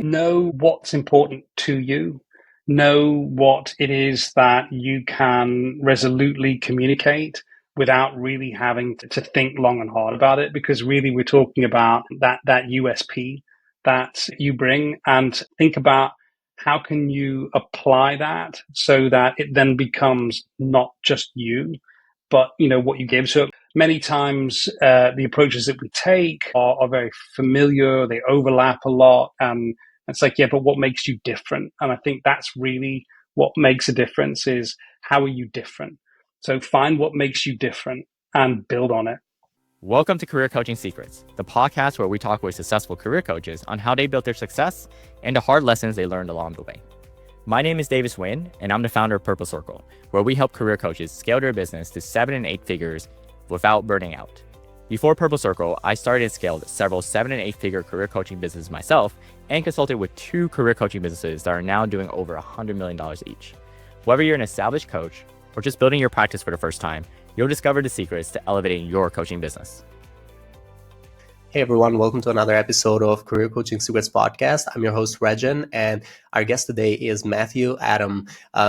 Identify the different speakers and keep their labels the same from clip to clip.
Speaker 1: know what's important to you, know what it is that you can resolutely communicate without really having to think long and hard about it, because really we're talking about that USP that you bring, and think about how can you apply that so that it then becomes not just you, but what you give. So many times the approaches that we take are very familiar, they overlap a lot, and it's like, yeah, but what makes you different? And I think that's really what makes a difference, is how are you different? So find what makes you different and build on it.
Speaker 2: Welcome to Career Coaching Secrets, the podcast where we talk with successful career coaches on how they built their success and the hard lessons they learned along the way. My name is Davis Nguyen, and I'm the founder of Purple Circle, where we help career coaches scale their business to 7 and 8 figures without burning out. Before Purple Circle, I started and scaled several 7 and 8 figure career coaching businesses myself and consulted with 2 career coaching businesses that are now doing over $100 million each. Whether you're an established coach or just building your practice for the first time, you'll discover the secrets to elevating your coaching business.
Speaker 3: Hey everyone, welcome to another episode of Career Coaching Secrets Podcast. I'm your host, Rexhen, and our guest today is Matthew Adam.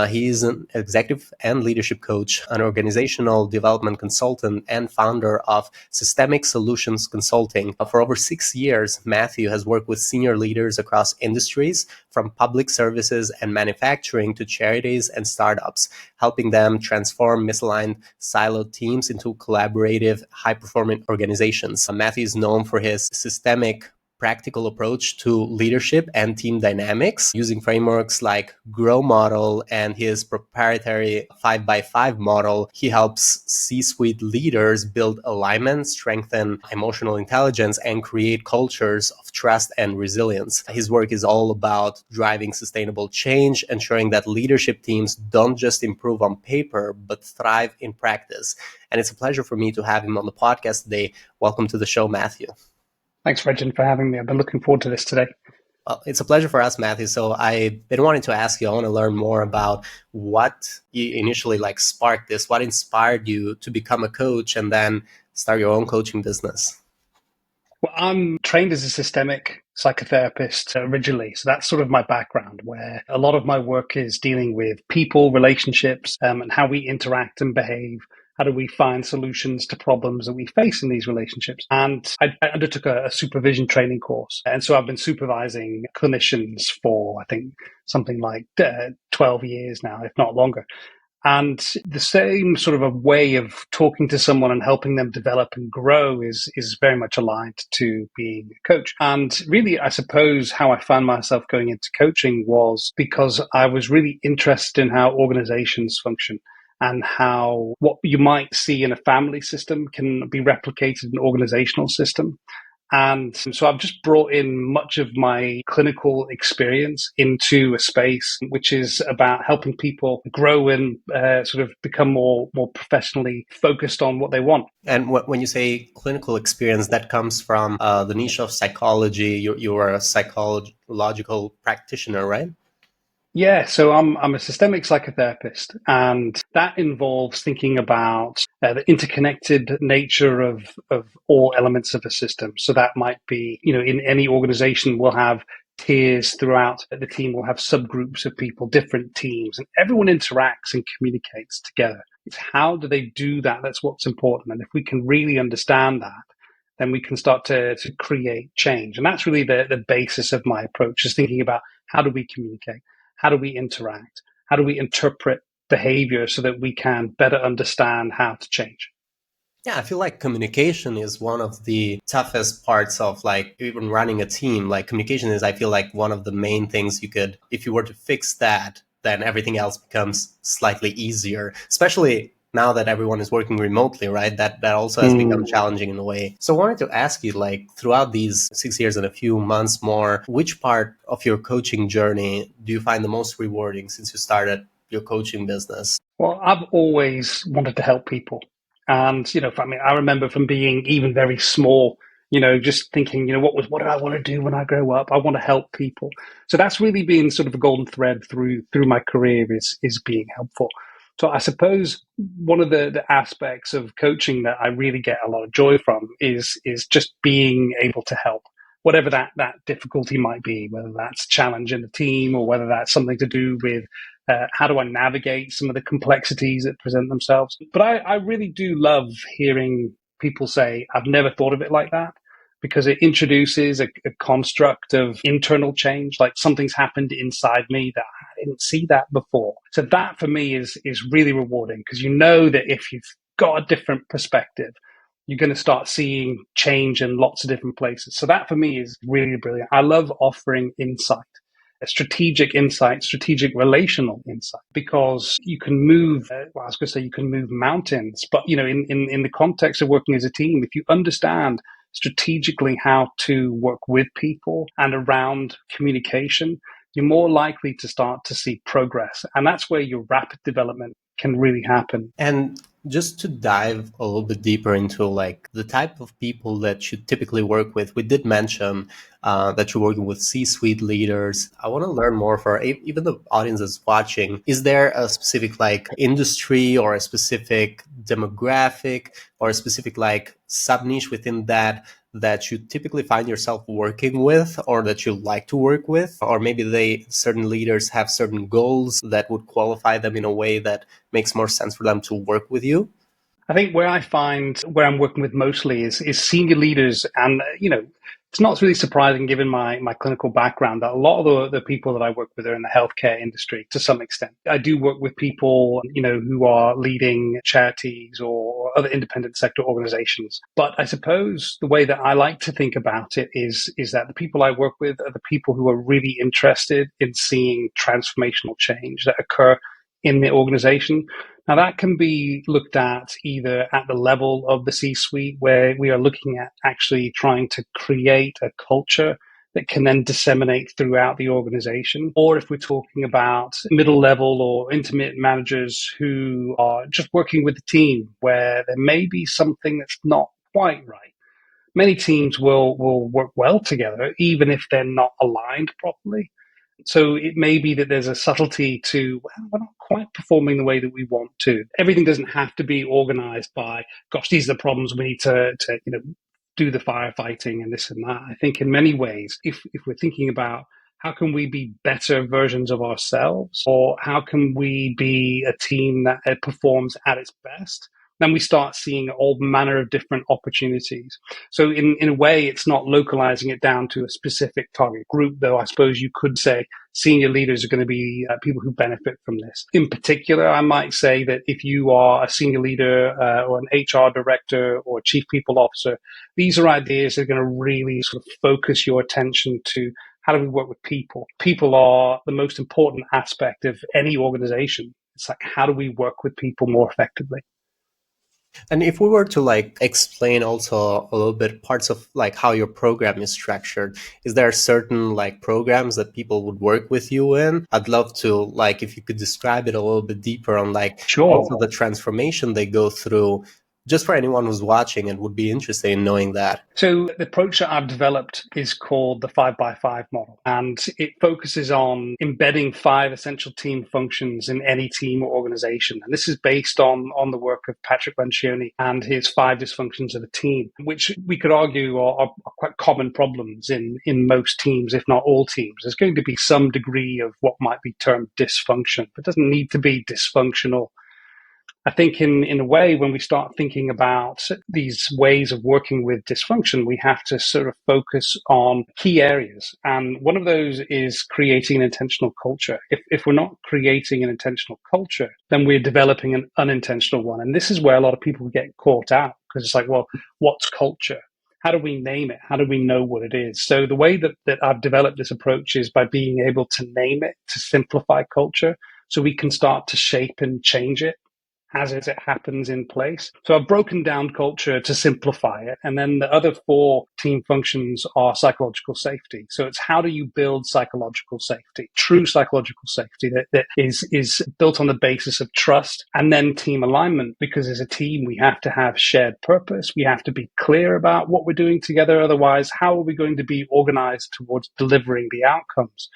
Speaker 3: He's an executive and leadership coach, an organizational development consultant, and founder of Systemic Solutions Consulting. For over 6 years, Matthew has worked with senior leaders across industries, from public services and manufacturing to charities and startups, helping them transform misaligned, siloed teams into collaborative, high-performing organizations. Matthew is known for his systemic, practical approach to leadership and team dynamics, using frameworks like GROW model and his proprietary 5x5 model. He helps C-suite leaders build alignment, strengthen emotional intelligence, and create cultures of trust and resilience. His work is all about driving sustainable change, ensuring that leadership teams don't just improve on paper, but thrive in practice. And it's a pleasure for me to have him on the podcast today. Welcome to the show, Matthew.
Speaker 1: Thanks, Rexhen, for having me. I've been looking forward to this today.
Speaker 3: Well, it's a pleasure for us, Matthew. So I've been wanting to ask you, I want to learn more about what you initially sparked this, what inspired you to become a coach and then start your own coaching business.
Speaker 1: Well, I'm trained as a systemic psychotherapist originally. So that's sort of my background, where a lot of my work is dealing with people, relationships, and how we interact and behave. How do we find solutions to problems that we face in these relationships? And I undertook a supervision training course. And so I've been supervising clinicians for, I think, something like 12 years now, if not longer. And the same sort of a way of talking to someone and helping them develop and grow is very much aligned to being a coach. And really, I suppose how I found myself going into coaching was because I was really interested in how organizations function, and how what you might see in a family system can be replicated in an organizational system. And so I've just brought in much of my clinical experience into a space which is about helping people grow and sort of become more professionally focused on what they want.
Speaker 3: And when you say clinical experience, that comes from the niche of psychology. You are a psychological practitioner, right?
Speaker 1: Yeah, so I'm a systemic psychotherapist, and that involves thinking about the interconnected nature of all elements of a system. So that might be, in any organization, we'll have tiers throughout the team. We'll have subgroups of people, different teams, and everyone interacts and communicates together. It's how do they do that? That's what's important. And if we can really understand that, then we can start to create change. And that's really the basis of my approach, is thinking about how do we communicate? How do we interact? How do we interpret behavior so that we can better understand how to change?
Speaker 3: Yeah, I feel like communication is one of the toughest parts of even running a team. Communication is, I feel like, one of the main things you could, if you were to fix that, then everything else becomes slightly easier, especially now that everyone is working remotely, right? That also has become challenging in a way. So I wanted to ask you, throughout these 6 years and a few months more, which part of your coaching journey do you find the most rewarding since you started your coaching business?
Speaker 1: Well, I've always wanted to help people. And, I remember from being even very small, just thinking, what do I want to do when I grow up? I want to help people. So that's really been sort of a golden thread through my career, is being helpful. So I suppose one of the aspects of coaching that I really get a lot of joy from is just being able to help. whatever that difficulty might be, whether that's challenge in the team or whether that's something to do with how do I navigate some of the complexities that present themselves. But I really do love hearing people say, I've never thought of it like that, because it introduces a construct of internal change, like something's happened inside me that I didn't see that before. So that for me is really rewarding, because you know that if you've got a different perspective, you're going to start seeing change in lots of different places. So that for me is really brilliant. I love offering insight, a strategic insight, strategic relational insight, because you can move, well, I was going to say you can move mountains, but in the context of working as a team, if you understand strategically how to work with people and around communication, you're more likely to start to see progress. And that's where your rapid development can really happen.
Speaker 3: And just to dive a little bit deeper into like the type of people that you typically work with, we did mention that you're working with C-suite leaders. I want to learn more for even the audience that's watching. Is there a specific like industry or a specific demographic or a specific like sub niche within that you typically find yourself working with, or that you like to work with? Or maybe certain leaders have certain goals that would qualify them in a way that makes more sense for them to work with you?
Speaker 1: I think where I'm working with mostly is senior leaders. And, it's not really surprising given my clinical background that a lot of the people that I work with are in the healthcare industry to some extent. I do work with people, who are leading charities or other independent sector organizations. But I suppose the way that I like to think about it is that the people I work with are the people who are really interested in seeing transformational change that occur in the organization. Now, that can be looked at either at the level of the C-suite, where we are looking at actually trying to create a culture that can then disseminate throughout the organization, or if we're talking about middle level or intermediate managers who are just working with the team, where there may be something that's not quite right. Many teams will work well together, even if they're not aligned properly. So it may be that there's a subtlety to, well, we're not quite performing the way that we want to. Everything doesn't have to be organized by, gosh, these are the problems we need to do the firefighting and this and that. I think in many ways, if we're thinking about how can we be better versions of ourselves, or how can we be a team that performs at its best, then we start seeing all manner of different opportunities. So in a way, it's not localizing it down to a specific target group, though I suppose you could say senior leaders are going to be people who benefit from this. In particular, I might say that if you are a senior leader or an HR director or chief people officer, these are ideas that are going to really sort of focus your attention to how do we work with people. People are the most important aspect of any organization. It's like, how do we work with people more effectively?
Speaker 3: And if we were to like explain also a little bit parts of like how your program is structured, is there certain like programs that people would work with you in? I'd love to like if you could describe it a little bit deeper on like also the transformation they go through, just for anyone who's watching and would be interested in knowing that.
Speaker 1: So the approach that I've developed is called the 5x5 model, and it focuses on embedding 5 essential team functions in any team or organization. And this is based on the work of Patrick Lencioni and his 5 dysfunctions of a team, which we could argue are quite common problems in most teams, if not all teams. There's going to be some degree of what might be termed dysfunction, but it doesn't need to be dysfunctional. I think in a way, when we start thinking about these ways of working with dysfunction, we have to sort of focus on key areas. And one of those is creating an intentional culture. If we're not creating an intentional culture, then we're developing an unintentional one. And this is where a lot of people get caught out, because it's like, well, what's culture? How do we name it? How do we know what it is? So the way that I've developed this approach is by being able to name it, to simplify culture, so we can start to shape and change it as it happens in place. So I've broken down culture to simplify it. And then the other 4 team functions are psychological safety. So it's how do you build psychological safety, true psychological safety that is built on the basis of trust, and then team alignment, because as a team, we have to have shared purpose. We have to be clear about what we're doing together. Otherwise, how are we going to be organized towards delivering the outcomes?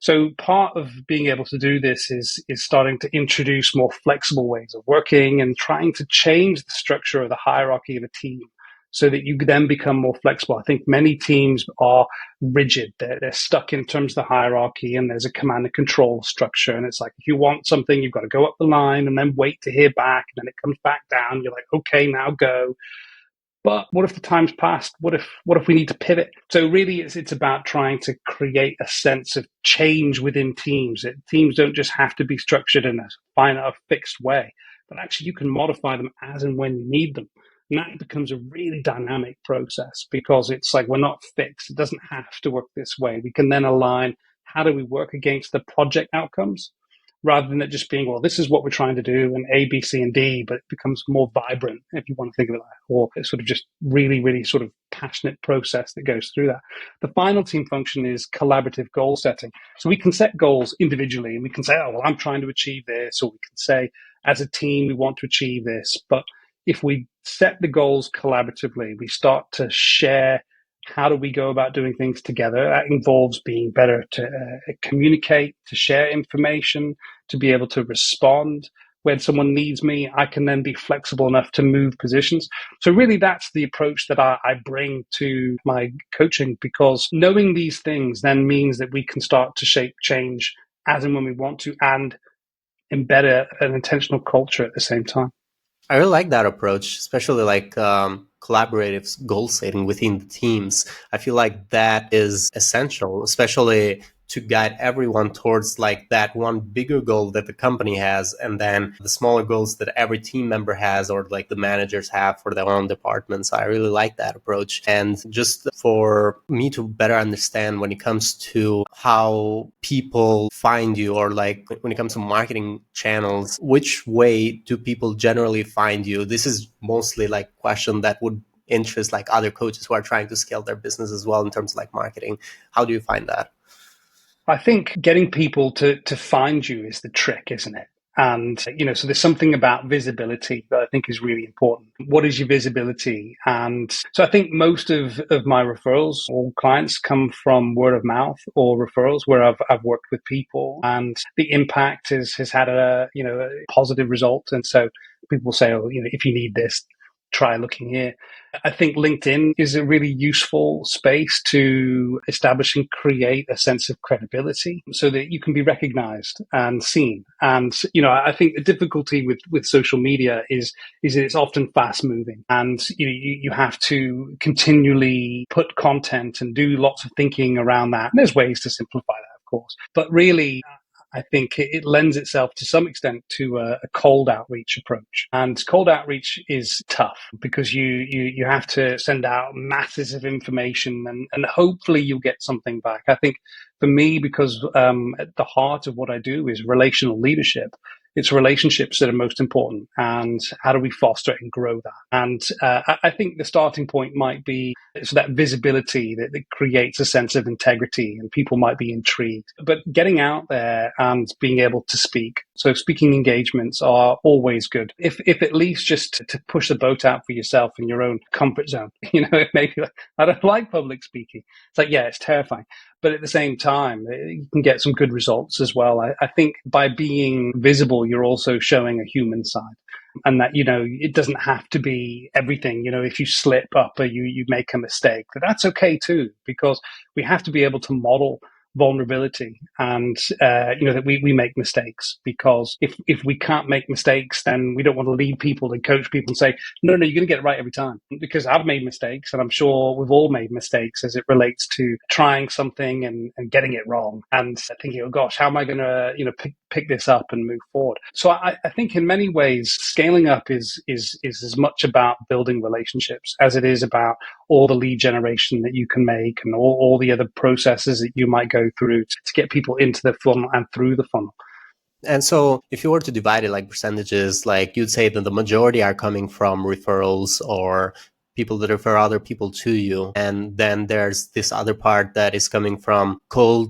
Speaker 1: So part of being able to do this is starting to introduce more flexible ways of working and trying to change the structure of the hierarchy of a team so that you then become more flexible. I think many teams are rigid. They're stuck in terms of the hierarchy, and there's a command and control structure. And it's like, if you want something, you've got to go up the line and then wait to hear back. And then it comes back down. You're like, okay, now go. But what if the time's passed? What if we need to pivot? So really, it's about trying to create a sense of change within teams. Teams don't just have to be structured in a fixed way, but actually you can modify them as and when you need them. And that becomes a really dynamic process, because it's like, we're not fixed. It doesn't have to work this way. We can then align, how do we work against the project outcomes, rather than it just being, well, this is what we're trying to do, and A, B, C, and D, but it becomes more vibrant, if you want to think of it like that, or it's sort of just really, really sort of passionate process that goes through that. The final team function is collaborative goal setting. So we can set goals individually, and we can say, oh, well, I'm trying to achieve this, or we can say, as a team, we want to achieve this. But if we set the goals collaboratively, we start to share, how do we go about doing things together? That involves being better to communicate, to share information, to be able to respond. When someone needs me, I can then be flexible enough to move positions. So really, that's the approach that I bring to my coaching, because knowing these things then means that we can start to shape change as and when we want to, and embed an intentional culture at the same time.
Speaker 3: I really like that approach, especially like collaborative goal setting within the teams. I feel like that is essential, especially to guide everyone towards like that one bigger goal that the company has, and then the smaller goals that every team member has, or like the managers have for their own departments. I really like that approach. And just for me to better understand when it comes to how people find you, or like when it comes to marketing channels, which way do people generally find you? This is mostly like a question that would interest like other coaches who are trying to scale their business as well in terms of like marketing. How do you find that?
Speaker 1: I think getting people to find you is the trick, isn't it? And, so there's something about visibility that I think is really important. What is your visibility? And so I think most of my referrals or clients come from word of mouth or referrals, where I've worked with people, and the impact has had a positive result. And so people will say, oh, if you need this, try looking here. I think LinkedIn is a really useful space to establish and create a sense of credibility, so that you can be recognized and seen. And, I think the difficulty with social media is that it's often fast moving, and you have to continually put content and do lots of thinking around that. And there's ways to simplify that, of course, but really, I think it lends itself to some extent to a cold outreach approach. And cold outreach is tough, because you have to send out masses of information, and hopefully you'll get something back. I think for me, because at the heart of what I do is relational leadership, it's relationships that are most important, and how do we foster and grow that? And I think the starting point might be that visibility that creates a sense of integrity, and people might be intrigued. But getting out there and being able to speak. So speaking engagements are always good. If at least just to push the boat out for yourself in your own comfort zone. Maybe like, I don't like public speaking. It's like, yeah, it's terrifying. But at the same time, you can get some good results as well. I think by being visible, you're also showing a human side. And that, it doesn't have to be everything. If you slip up or you make a mistake, that's okay too, because we have to be able to model vulnerability, and that we make mistakes, because if we can't make mistakes, then we don't want to lead people and coach people and say, no, you're going to get it right every time, because I've made mistakes, and I'm sure we've all made mistakes as it relates to trying something and getting it wrong, and thinking, oh gosh, how am I going to pick this up and move forward? So I think in many ways scaling up is as much about building relationships as it is about all the lead generation that you can make, and all the other processes that you might go through to get people into the funnel and through the funnel.
Speaker 3: And so if you were to divide it like percentages, like you'd say that the majority are coming from referrals or people that refer other people to you. And then there's this other part that is coming from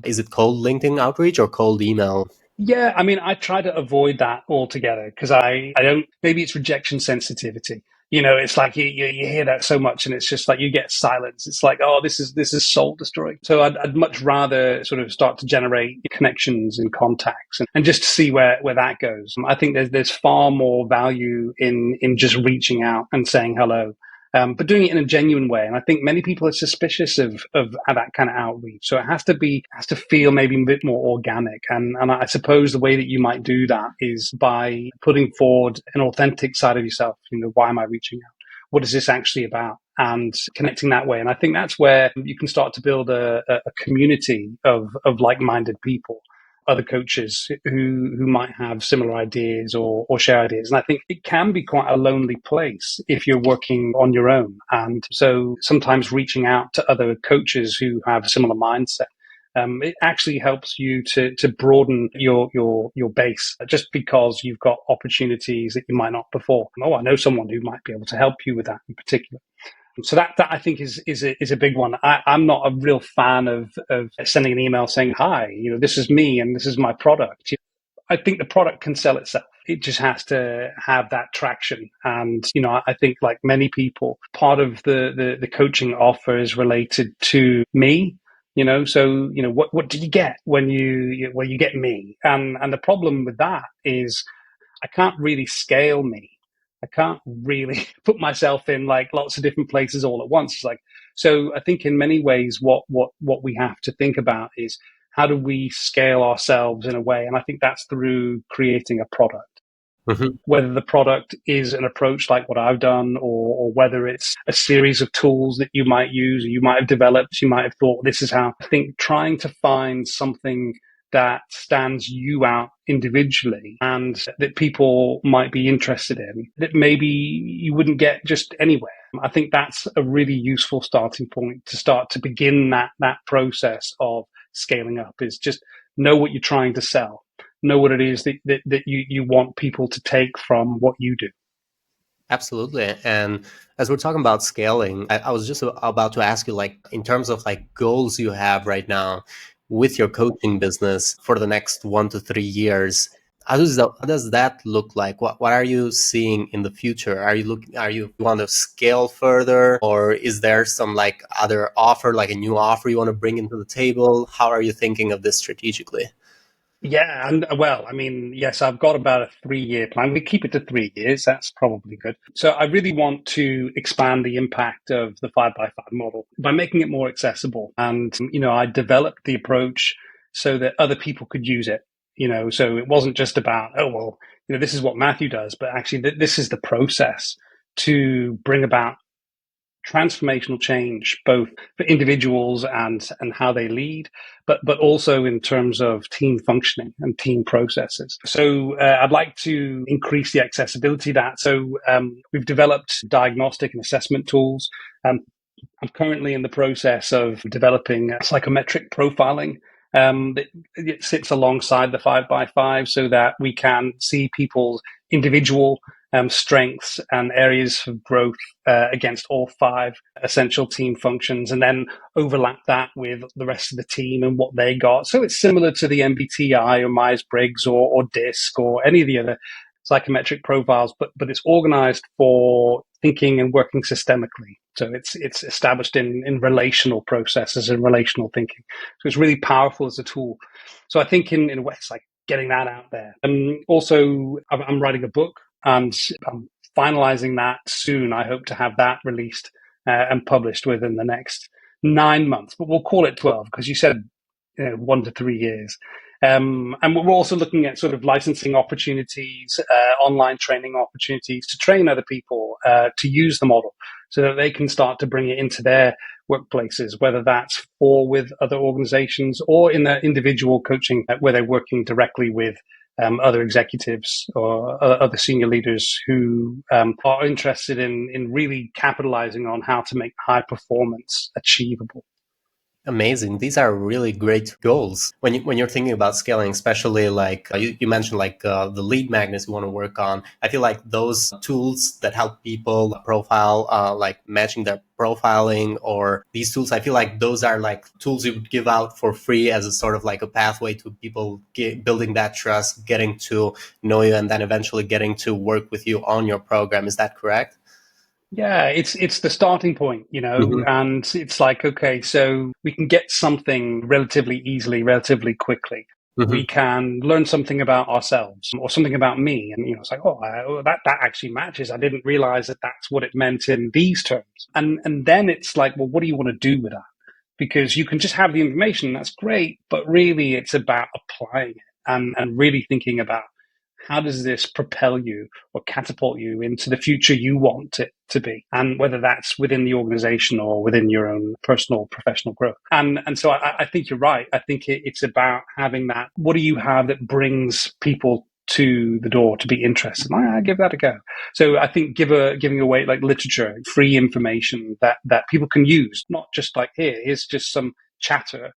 Speaker 3: is it cold LinkedIn outreach or cold email?
Speaker 1: Yeah, I try to avoid that altogether, because I don't, maybe it's rejection sensitivity. It's like you hear that so much, and it's just like you get silence. It's like, oh, this is soul destroying. So I'd much rather sort of start to generate connections and contacts, and just see where that goes. I think there's far more value in just reaching out and saying hello. but doing it in a genuine way. And I think many people are suspicious of that kind of outreach. So it has to feel maybe a bit more organic. And I suppose the way that you might do that is by putting forward an authentic side of yourself. Why am I reaching out? What is this actually about? And connecting that way. And I think that's where you can start to build a community of like-minded people, other coaches who might have similar ideas or share ideas. And I think it can be quite a lonely place if you're working on your own. And so sometimes reaching out to other coaches who have a similar mindset, it actually helps you to broaden your base, just because you've got opportunities that you might not before. Oh, I know someone who might be able to help you with that in particular. So that I think is a big one. I'm not a real fan of sending an email saying, "Hi, this is me and this is my product." I think the product can sell itself. It just has to have that traction. And, I think like many people, part of the coaching offer is related to me. So, what do you get when you get me? And the problem with that is I can't really scale me. I can't really put myself in like lots of different places all at once. It's like, so I think in many ways, what we have to think about is how do we scale ourselves in a way? And I think that's through creating a product. Mm-hmm. Whether the product is an approach like what I've done, or whether it's a series of tools that you might use, or you might have developed, you might have thought, this is how. I think trying to find something that stands you out individually and that people might be interested in, that maybe you wouldn't get just anywhere. I think that's a really useful starting point to start to begin that process of scaling up, is just know what you're trying to sell, know what it is that you want people to take from what you do.
Speaker 3: Absolutely. And as we're talking about scaling, I was just about to ask you, like, in terms of like goals you have right now with your coaching business for the next 1 to 3 years, how does that look like? What are you seeing in the future? Are you want to scale further, or is there some like other offer, like a new offer you want to bring into the table? How are you thinking of this strategically?
Speaker 1: Yeah, and well, I mean, yes, I've got about a 3-year plan. We keep it to 3 years. That's probably good. So I really want to expand the impact of the 5x5 model by making it more accessible. And, I developed the approach so that other people could use it. So it wasn't just about, oh, well, this is what Matthew does, but actually this is the process to bring about transformational change, both for individuals and how they lead, but also in terms of team functioning and team processes. So I'd like to increase the accessibility of that. So we've developed diagnostic and assessment tools. I'm currently in the process of developing psychometric profiling that it sits alongside the 5x5 so that we can see people's individual strengths and areas of growth against all 5 essential team functions, and then overlap that with the rest of the team and what they got. So it's similar to the MBTI or Myers-Briggs or DISC or any of the other psychometric profiles, but it's organized for thinking and working systemically. So it's established in relational processes and relational thinking. So it's really powerful as a tool. So I think in a way, it's like getting that out there. And also, I'm writing a book and I'm finalizing that soon. I hope to have that released and published within the next 9 months, but we'll call it 12 because you said 1 to 3 years. And we're also looking at sort of licensing opportunities, online training opportunities to train other people to use the model so that they can start to bring it into their workplaces, whether that's with other organizations or in their individual coaching where they're working directly with other executives or other senior leaders who are interested in really capitalizing on how to make high performance achievable.
Speaker 3: Amazing. These are really great goals. When you're thinking about scaling, especially like you mentioned, like the lead magnets you want to work on. I feel like those tools that help people profile, like matching their profiling, or these tools, I feel like those are like tools you would give out for free as a sort of like a pathway to people building that trust, getting to know you, and then eventually getting to work with you on your program. Is that correct?
Speaker 1: Yeah, it's the starting point, mm-hmm. And it's like, okay, so we can get something relatively easily, relatively quickly. we can learn something about ourselves or something about me. And, it's like, that actually matches. I didn't realize that that's what it meant in these terms. And then it's like, well, what do you want to do with that? Because you can just have the information. That's great. But really, it's about applying it and really thinking about how does this propel you or catapult you into the future you want it to be, and whether that's within the organization or within your own personal professional growth. And so I think you're right. I think it's about having that. What do you have that brings people to the door to be interested? I give that a go. So I think giving away like literature, free information that people can use, not just like here's just some chatter.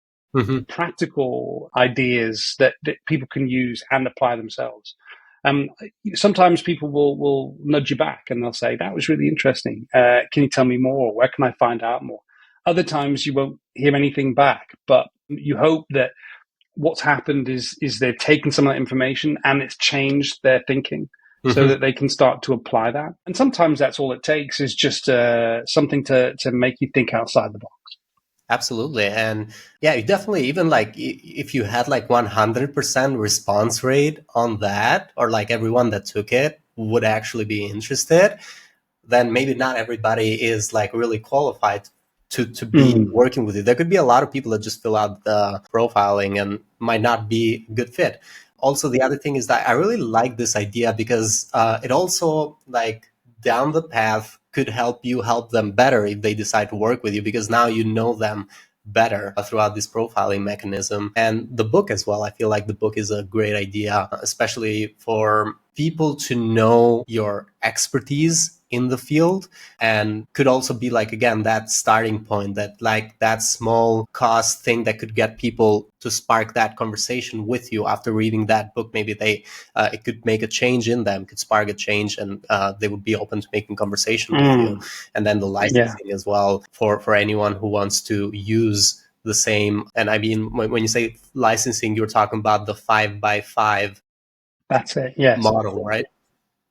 Speaker 1: Practical ideas that people can use and apply themselves. Sometimes people will nudge you back and they'll say, that was really interesting. Can you tell me more? Where can I find out more? Other times you won't hear anything back, but you hope that what's happened is they've taken some of that information and it's changed their thinking so that they can start to apply that. And sometimes that's all it takes, is just something to make you think outside the box.
Speaker 3: Absolutely. And yeah, you definitely, even like if you had like 100% response rate on that, or like everyone that took it would actually be interested, then maybe not everybody is like really qualified to be working with you. There could be a lot of people that just fill out the profiling and might not be a good fit. Also, the other thing is that I really like this idea because it also, like, down the path could help you help them better if they decide to work with you, because now you know them better throughout this profiling mechanism. And the book as well, I feel like the book is a great idea, especially for people to know your expertise in the field, and could also be like, again, that starting point, that like that small cost thing that could get people to spark that conversation with you after reading that book. Maybe they it could make a change in them, could spark a change, and they would be open to making conversation with you. And then the licensing as well for anyone who wants to use the same. And I mean, when you say licensing, you're talking about the 5x5
Speaker 1: that's it. Yes.
Speaker 3: model, right?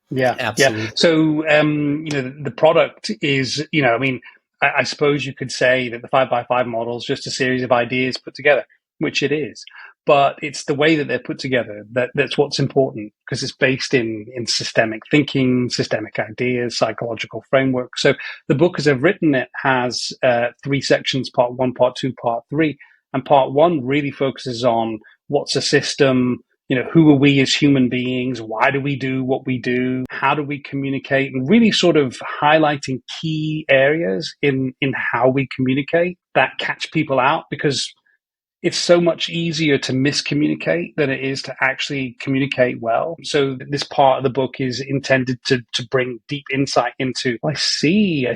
Speaker 1: Yeah,
Speaker 3: absolutely.
Speaker 1: Yeah. So, the product is, I suppose you could say that the 5x5 model is just a series of ideas put together, which it is. But it's the way that they're put together that's what's important, because it's based in systemic thinking, systemic ideas, psychological framework. So the book, as I've written it, has 3 sections: part 1, part 2, part 3. And part 1 really focuses on what's a system. Who are we as human beings? Why do we do what we do? How do we communicate? And really sort of highlighting key areas in how we communicate that catch people out, because it's so much easier to miscommunicate than it is to actually communicate well. So this part of the book is intended to bring deep insight into, I see,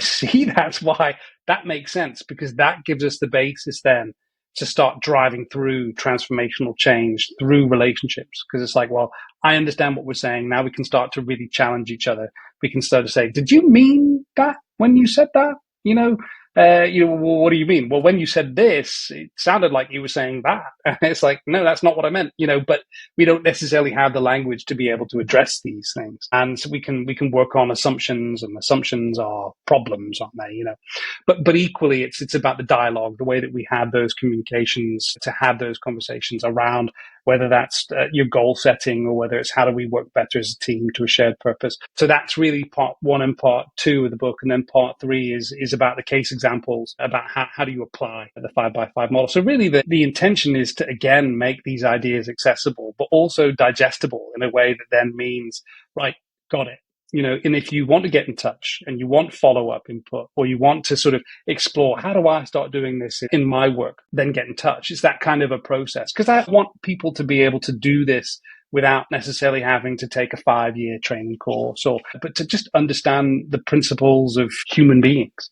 Speaker 1: that's why. That makes sense, because that gives us the basis then to start driving through transformational change through relationships. Because it's like, well, I understand what we're saying. Now we can start to really challenge each other. We can start to say, did you mean that when you said that? What do you mean? Well, when you said this, it sounded like you were saying that. And it's like, no, that's not what I meant, but we don't necessarily have the language to be able to address these things. And so we can work on assumptions, and assumptions are problems, aren't they? But equally, it's about the dialogue, the way that we have those communications, to have those conversations around whether that's your goal setting, or whether it's how do we work better as a team to a shared purpose. So that's really part 1 and part 2 of the book. And then part 3 is about the case examples, about how do you apply the 5x5 model. So really the intention is to, again, make these ideas accessible, but also digestible in a way that then means, right, got it. And if you want to get in touch and you want follow-up input, or you want to sort of explore, how do I start doing this in my work, then get in touch. It's that kind of a process, because I want people to be able to do this without necessarily having to take a 5-year training course, but to just understand the principles of human beings.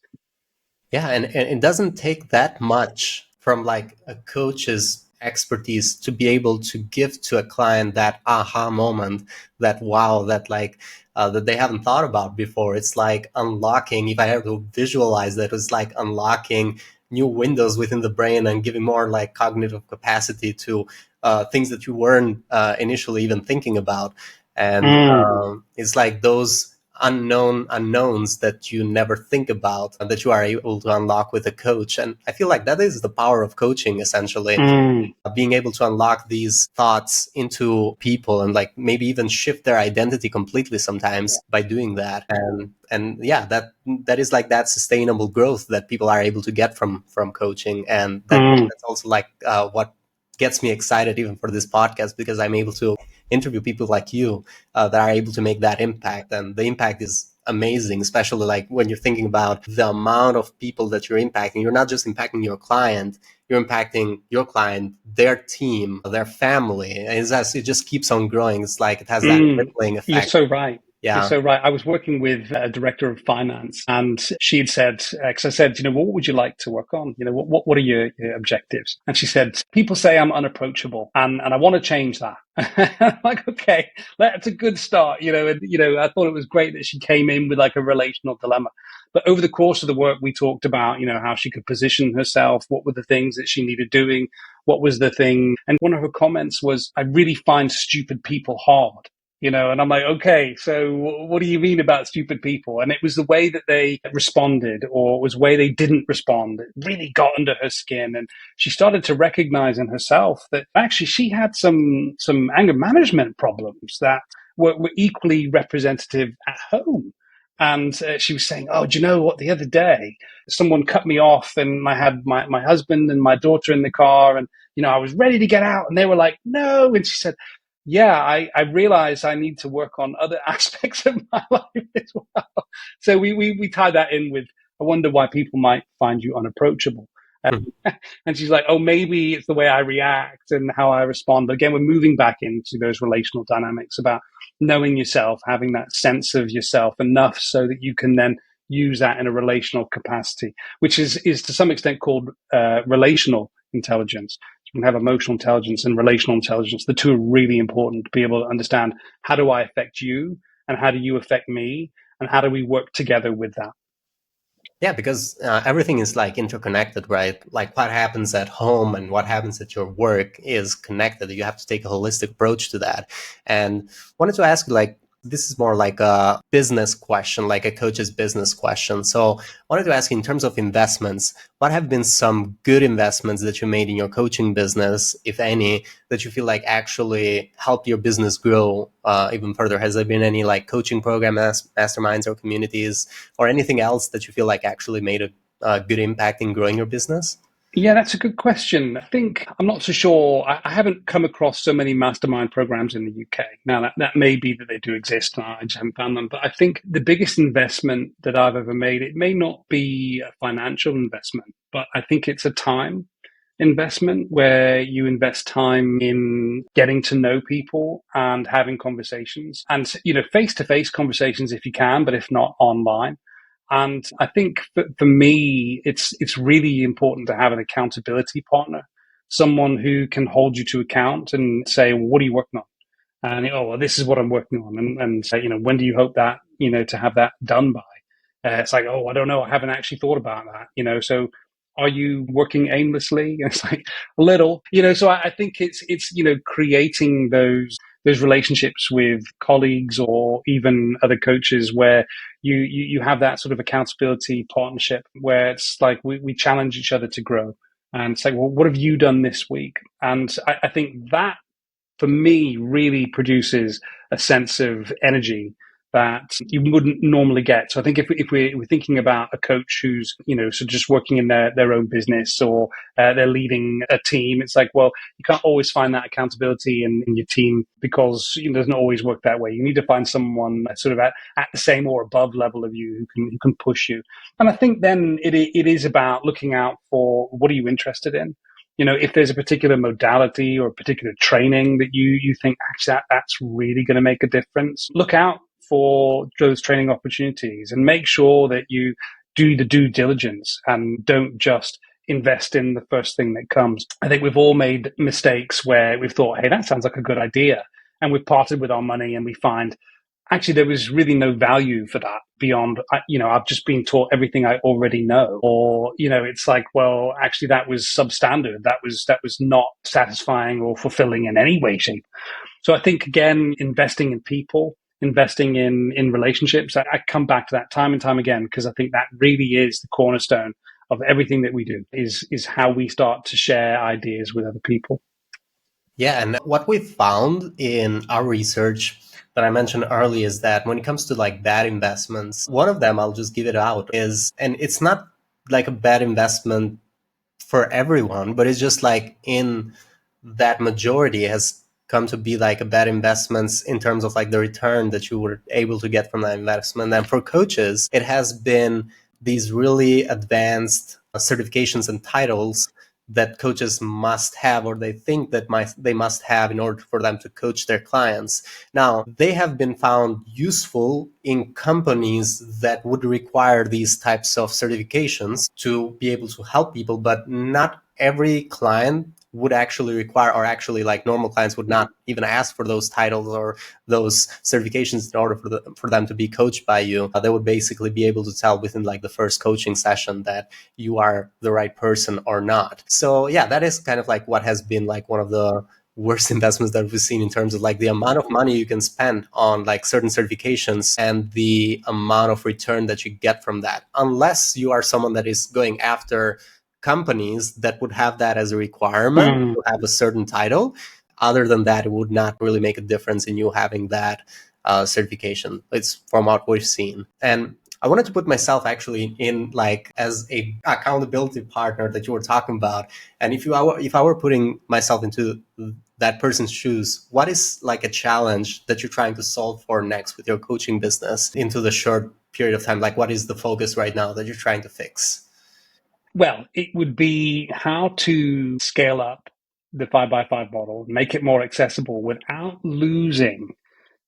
Speaker 3: Yeah, and it doesn't take that much from like a coach's expertise to be able to give to a client that aha moment, that wow, that like that they haven't thought about before. It's like unlocking, if I have to visualize that, it's like unlocking new windows within the brain and giving more like cognitive capacity to things that you weren't initially even thinking about. And it's like those unknown unknowns that you never think about that you are able to unlock with a coach. And I feel like that is the power of coaching, essentially. Being able to unlock these thoughts into people and like maybe even shift their identity completely sometimes by doing that. And yeah, that is like that sustainable growth that people are able to get from coaching. And that's also like what gets me excited even for this podcast, because I'm able to interview people like you that are able to make that impact. And the impact is amazing, especially like when you're thinking about the amount of people that you're impacting. You're not just impacting your client, you're impacting your client, their team, their family. It just keeps on growing. It's like it has that rippling effect.
Speaker 1: You're so right.
Speaker 3: Yeah.
Speaker 1: You're so right. I was working with a director of finance, and she had said, because I said, what would you like to work on? What are your objectives? And she said, people say I'm unapproachable, and I want to change that. I'm like, okay, that's a good start. I thought it was great that she came in with like a relational dilemma. But over the course of the work, we talked about, how she could position herself, what were the things that she needed doing, what was the thing. And one of her comments was, I really find stupid people hard. And I'm like, okay, so what do you mean about stupid people? And it was the way that they responded, or it was the way they didn't respond. It really got under her skin. And she started to recognize in herself that actually she had some anger management problems that were equally representative at home. And she was saying, oh, do you know what? The other day, someone cut me off, and I had my husband and my daughter in the car, and, I was ready to get out, and they were like, no. And she said, yeah, I realize I need to work on other aspects of my life as well. So we tie that in with, I wonder why people might find you unapproachable. And she's like, oh, maybe it's the way I react and how I respond. But again, we're moving back into those relational dynamics about knowing yourself, having that sense of yourself enough so that you can then use that in a relational capacity, which is to some extent called relational intelligence. You can have emotional intelligence and relational intelligence. The two are really important to be able to understand, how do I affect you, and how do you affect me, and how do we work together with that?
Speaker 3: Yeah, because everything is like interconnected, right? Like what happens at home and what happens at your work is connected. You have to take a holistic approach to that. And wanted to ask you, like, this is more like a business question, like a coach's business question. So I wanted to ask you, in terms of investments, what have been some good investments that you made in your coaching business, if any, that you feel like actually helped your business grow even further? Has there been any like coaching program, masterminds or communities, or anything else that you feel like actually made a good impact in growing your business?
Speaker 1: Yeah, that's a good question. I think I'm not so sure. I haven't come across so many mastermind programs in the UK. Now, that may be that they do exist, and I just haven't found them. But I think the biggest investment that I've ever made, it may not be a financial investment, but I think it's a time investment, where you invest time in getting to know people and having conversations, and, face-to-face conversations if you can, but if not, online. And I think for me, it's really important to have an accountability partner, someone who can hold you to account and say, well, what are you working on? And, well, this is what I'm working on. And say, when do you hope that, to have that done by? It's like, oh, I don't know. I haven't actually thought about that, so are you working aimlessly? And it's like a little, so I think it's, creating those relationships with colleagues or even other coaches, where you have that sort of accountability partnership, where it's like we challenge each other to grow and say, well, what have you done this week? And I think that, for me, really produces a sense of energy that you wouldn't normally get. So I think if we're thinking about a coach who's, so just working in their own business, or they're leading a team, it's like, well, you can't always find that accountability in your team, because it doesn't always work that way. You need to find someone sort of at the same or above level of you who can push you. And I think then it is about looking out for, what are you interested in? If there's a particular modality or a particular training that you think actually that's really going to make a difference, look out for those training opportunities and make sure that you do the due diligence and don't just invest in the first thing that comes. I think we've all made mistakes where we've thought, hey, that sounds like a good idea, and we've parted with our money, and we find actually there was really no value for that beyond, I've just been taught everything I already know. Or, it's like, well, actually that was substandard. That was not satisfying or fulfilling in any way, shape. So I think, again, investing in people, investing in relationships. I come back to that time and time again because I think that really is the cornerstone of everything that we do is how we start to share ideas with other people.
Speaker 3: Yeah, and what we found in our research that I mentioned earlier is that when it comes to like bad investments, one of them, I'll just give it out, is, and it's not like a bad investment for everyone, but it's just like in that majority has come to be like a bad investments in terms of like the return that you were able to get from that investment. And for coaches, it has been these really advanced certifications and titles that coaches must have, or they think that they must have in order for them to coach their clients. Now, they have been found useful in companies that would require these types of certifications to be able to help people, but not every client would actually require, or actually like normal clients would not even ask for those titles or those certifications in order for them to be coached by you. They would basically be able to tell within like the first coaching session that you are the right person or not. So yeah, that is kind of like what has been like one of the worst investments that we've seen in terms of like the amount of money you can spend on like certain certifications and the amount of return that you get from that, unless you are someone that is going after companies that would have that as a requirement to have a certain title. Other than that, it would not really make a difference in you having that certification. It's from what we've seen. And I wanted to put myself actually in like as a accountability partner that you were talking about. And if I were putting myself into that person's shoes, what is like a challenge that you're trying to solve for next with your coaching business into the short period of time? Like what is the focus right now that you're trying to fix?
Speaker 1: Well, it would be how to scale up the 5x5 model, make it more accessible without losing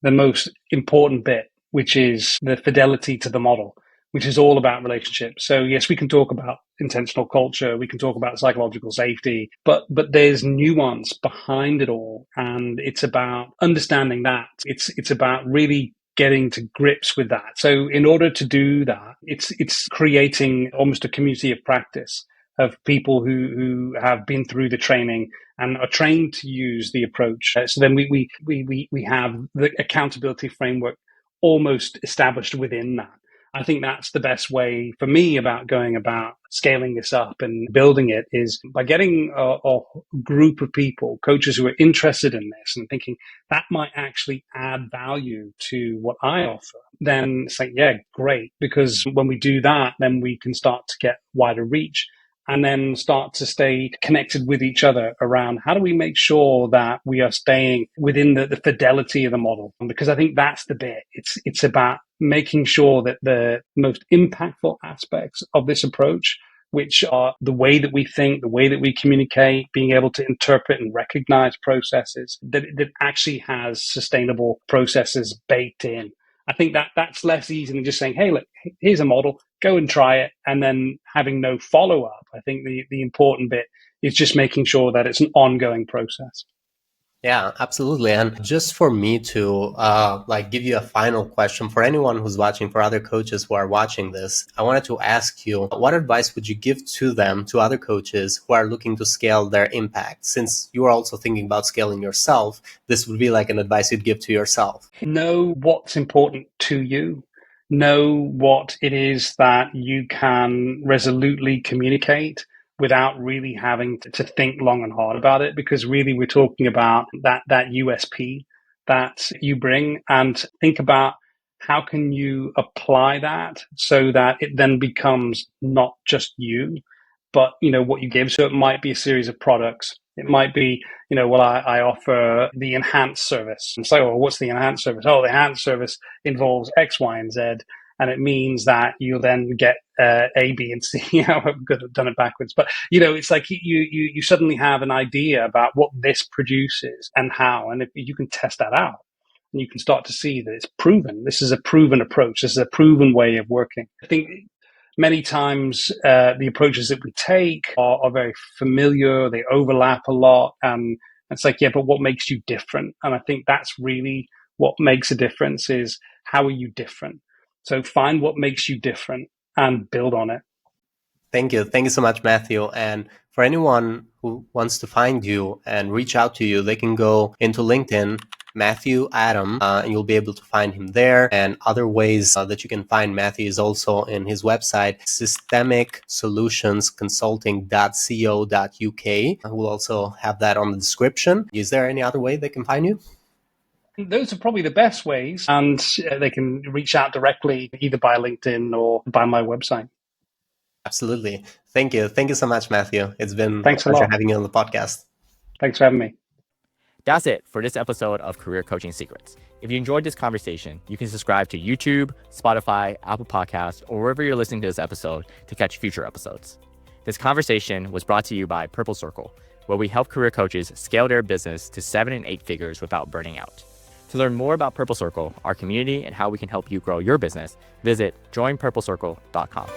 Speaker 1: the most important bit, which is the fidelity to the model, which is all about relationships. So yes, we can talk about intentional culture, we can talk about psychological safety, but there's nuance behind it all, and it's about understanding that. It's about really getting to grips with that. So in order to do that, it's creating almost a community of practice of people who have been through the training and are trained to use the approach. So then we have the accountability framework almost established within that. I think that's the best way for me about going about scaling this up and building it is by getting a group of people, coaches who are interested in this and thinking that might actually add value to what I offer. Then say, yeah, great. Because when we do that, then we can start to get wider reach and then start to stay connected with each other around how do we make sure that we are staying within the fidelity of the model? Because I think that's the bit. It's about making sure that the most impactful aspects of this approach, which are the way that we think, the way that we communicate, being able to interpret and recognize processes, that actually has sustainable processes baked in. I think that's less easy than just saying, hey, look, here's a model, go and try it, and then having no follow-up. I think the important bit is just making sure that it's an ongoing process.
Speaker 3: Yeah, absolutely. And just for me to like give you a final question for anyone who's watching, for other coaches who are watching this, I wanted to ask you, what advice would you give to them, to other coaches who are looking to scale their impact? Since you are also thinking about scaling yourself, this would be like an advice you'd give to yourself.
Speaker 1: Know what's important to you. Know what it is that you can resolutely communicate without really having to think long and hard about it, because really we're talking about that USP that you bring, and think about how can you apply that so that it then becomes not just you, but what you give. So it might be a series of products. It might be, well, I offer the enhanced service. And so, well, what's the enhanced service? Oh, the enhanced service involves X, Y, and Z. And it means that you'll then get A, B, and C. I've done it backwards. But, it's like you suddenly have an idea about what this produces and how. And if you can test that out, and you can start to see that it's proven. This is a proven approach. This is a proven way of working. I think many times the approaches that we take are very familiar. They overlap a lot. And it's like, yeah, but what makes you different? And I think that's really what makes a difference is how are you different? So find what makes you different and build on it.
Speaker 3: Thank you. Thank you so much, Matthew. And for anyone who wants to find you and reach out to you, they can go into LinkedIn Matthew Adam, and you'll be able to find him there. And other ways that you can find Matthew is also in his website, systemicsolutionsconsulting.co.uk. We'll also have that on the description. Is there any other way they can find you?
Speaker 1: Those are probably the best ways, and they can reach out directly either by LinkedIn or by my website.
Speaker 3: Absolutely. Thank you. Thank you so much, Matthew. It's been
Speaker 1: Thanks
Speaker 3: a pleasure
Speaker 1: a lot.
Speaker 3: having you on the podcast.
Speaker 1: Thanks for having me.
Speaker 2: That's it for this episode of Career Coaching Secrets. If you enjoyed this conversation, you can subscribe to YouTube, Spotify, Apple Podcasts, or wherever you're listening to this episode to catch future episodes. This conversation was brought to you by Purple Circle, where we help career coaches scale their business to 7 and 8 figures without burning out. To learn more about Purple Circle, our community, and how we can help you grow your business, visit joinpurplecircle.com.